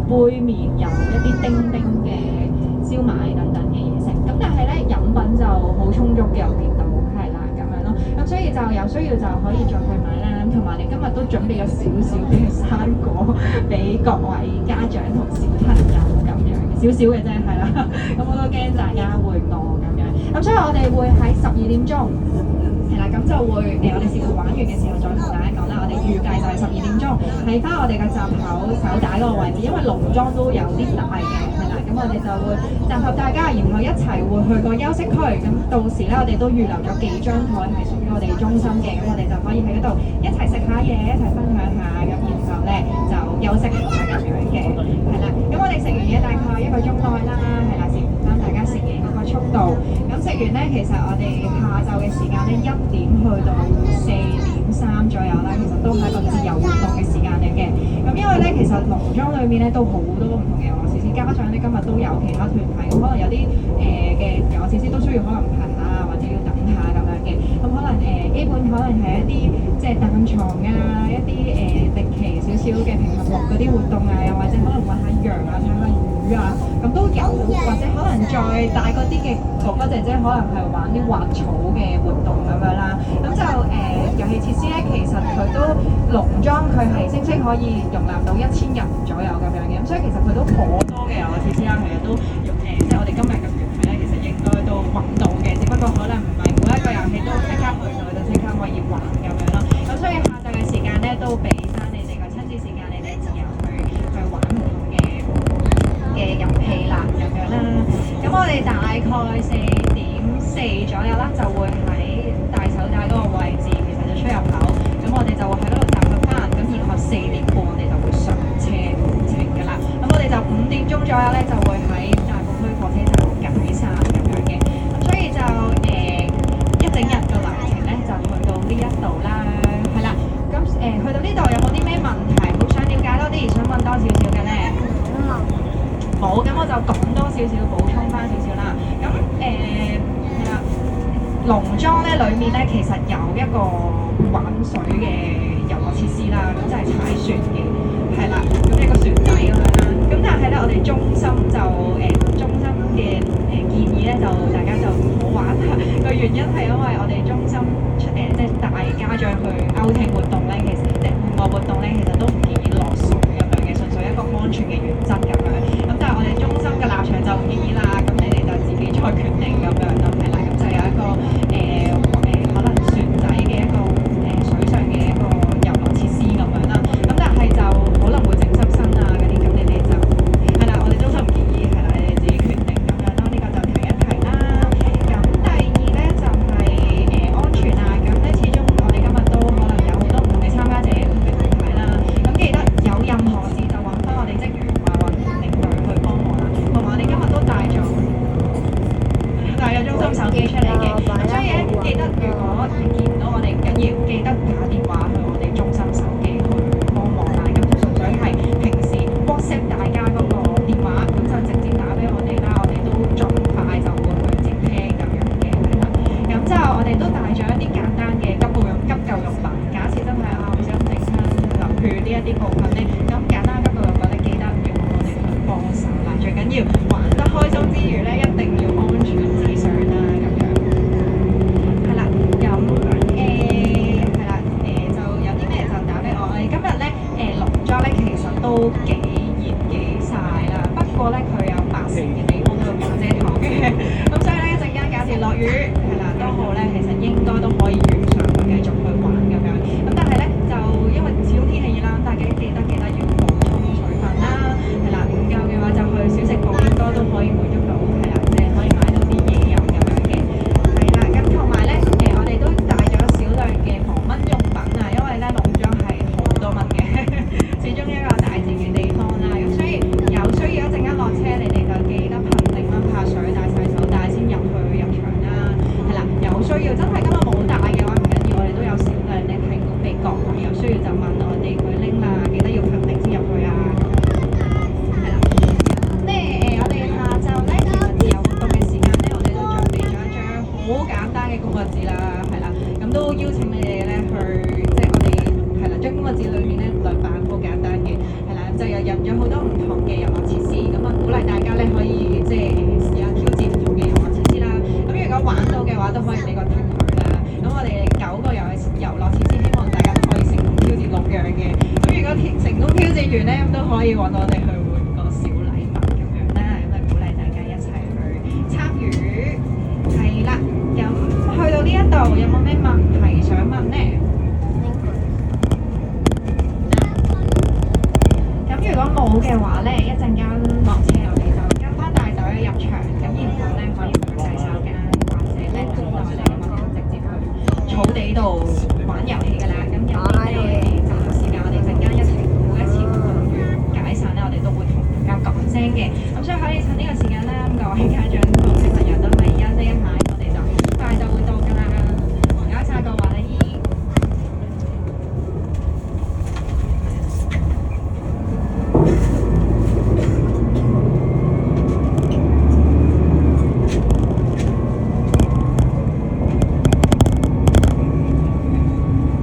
杯麵，有一啲叮叮嘅燒賣等等嘅嘢食。咁但係咧飲品就好充足嘅，有見到係啦咁樣咯。咁所以就有需要就可以再去買啦。同埋你今日都準備咗少少嘅生果俾各位家長同小朋友咁樣，少少嘅啫係啦。咁我都驚大家會餓咁樣。咁所以我哋會喺12點鐘。係啦，咁就會我哋視乎玩完嘅時候再同大家講啦。我哋預計就係12點鐘喺翻我哋嘅閘口手帶嗰個位置，因為農莊都有啲大嘅，係啦。咁我哋就會集合大家，然後一齊會去個休息區。咁到時咧，我哋都預留咗幾張台係屬於我哋中心嘅，咁我哋就可以喺嗰度一齊食下嘢，一齊分享下，咁然後咧就休息下咁樣嘅，係啦。咁我哋食完嘢大概1個鐘內啦，係啦，視乎翻大家食嘢嗰個速度。咁食完咧，其實我哋下晝嘅時間咧1點去到4點3左右啦，其實都係一個自由活動嘅時間嚟嘅。咁因為咧，其實農莊裏面咧都好多唔同嘅遊樂設施，加上咧今日都有其他團體，咁可能有啲嘅遊樂設施都需要可能排下或者要等下咁樣嘅。咁可能基本可能係一啲即係彈床啊，一啲歷奇少少嘅平衡木嗰啲活動啊，又或者可能餵下羊啊、睇下魚啊，咁都有。或者可能再大嗰啲嘅哥哥姐姐，可能係玩啲滑草嘅活動咁樣啦。咁就遊戲設施咧，其實佢都農莊佢係聲稱可以容納到1000人左右咁樣嘅。咁所以其實佢都頗多嘅遊樂設施啦，其實都即係我哋今日嘅團體咧，其實應該都揾到嘅，只不過可能唔係每一個遊戲都即刻去到就即刻可以玩咁樣咯。咁所以下晝嘅時間咧，都俾翻你哋個親子時間，你哋自由去玩唔同嘅遊戲啦咁樣啦。咁我哋大概4點4左右啦，就會喺大手帶嗰個位置，其實就出入口。咁我哋就會喺嗰度集合翻，咁然後4點半我哋就會上車程㗎啦。咁我哋就5點鐘左右咧，就會喺大埔區火車站解散咁樣嘅。咁所以就一整日嘅流程咧，就去到呢一度啦，係啦。咁去到呢度有冇啲咩問題？好想了解多啲，想問多少少嘅咧？冇，咁我就講多少少，補充翻少少啦。咁係啦，農莊咧裏面咧其實有一個玩水嘅遊樂設施啦，咁就係踩船嘅，係啦，咁一個船仔咁樣啦。咁但係咧，我哋中心就中心嘅建議咧，就大家就唔好玩啦。個原因係因為我哋中心即係帶家長去 outing 活動咧，其實即係戶外活動咧，其實都唔建議落水咁樣嘅，純粹一個安全嘅原則咁樣。咁但係我哋中心嘅立場就唔建議啦，咁你哋就自己再決定咁樣咯，係啦，咁就有一個可能船仔嘅一個水上嘅一個遊樂設施咁樣啦。咁但係就可能會整濕身啊嗰啲，咁你哋就係啦，我哋中心唔建議，係啦，你哋自己決定咁樣咯。呢個就提一提啦。咁第二咧就係安全啊。咁咧始終我哋今日都可能有好多唔同嘅參加者唔同嘅團體啦。咁記得有任何事就揾翻我哋職員或領隊去幫忙啦。同埋我哋今日都帶咗中心手機出嚟嘅，咁所以咧記得如果見到我哋唔緊要，記得打電話去我哋中心手機去幫忙啦。咁就純粹係平時 WhatsApp 大家嗰個電話，咁就直接打俾我哋啦。我哋都盡快就會去接聽咁樣嘅，係啦。咁就我哋都帶咗一啲簡單嘅急救用品，假設真係好想整親流血呢一啲部分咧，咁簡單急救用品咧記得要我哋去幫手啦。最緊要玩得開心之餘咧，一定要安全至上啦，咁樣係啦。咁係啦，就有啲咩就打俾我。我哋今日咧農莊咧其實都幾熱幾曬啦，不過咧佢有80嘅地方都有瓦遮頭嘅，咁所以咧一陣間假設落雨係啦都好咧，其實應該都可以遇上去繼續去玩咁樣。咁但係咧就因為始終天氣熱啦，大家記得要補充水分啦，係啦，唔夠嘅話就去小食部應該都可以滿足到，係啦，可以買到啲嘢飲咁樣嘅，係啦。咁同埋咧我哋都帶咗少量嘅防蚊用品啊，因為咧農莊係好多蚊嘅，始終一個大自然地方啦。咁所以有需要一陣間落車，你哋就記得憑定蚊怕水，帶洗手帶先入場啦，係啦。有需要真係今日冇帶嘅話唔緊要，我哋都有少量咧提供俾各位，有需要就問我哋去拎啦，記得要憑定先入去啊。係啦，我哋下晝咧其實自由活動嘅時間咧，我哋都準備咗一張好簡單嘅公物紙啦，係啦，咁都邀請你哋咧去，即係我哋係啦，張公物紙裏面咧兩版好簡單嘅，係啦，就又印咗好多唔同嘅遊可以揾我哋去換個小禮物咁樣啦，咁啊鼓勵大家一齊去參與。係啦，咁去到呢一度有冇咩問題想問呢？咁如果冇嘅話呢，一陣間落車我哋就跟翻大隊入場，咁然後呢可以去洗手間或者咧等待咧，咁就直接去草地度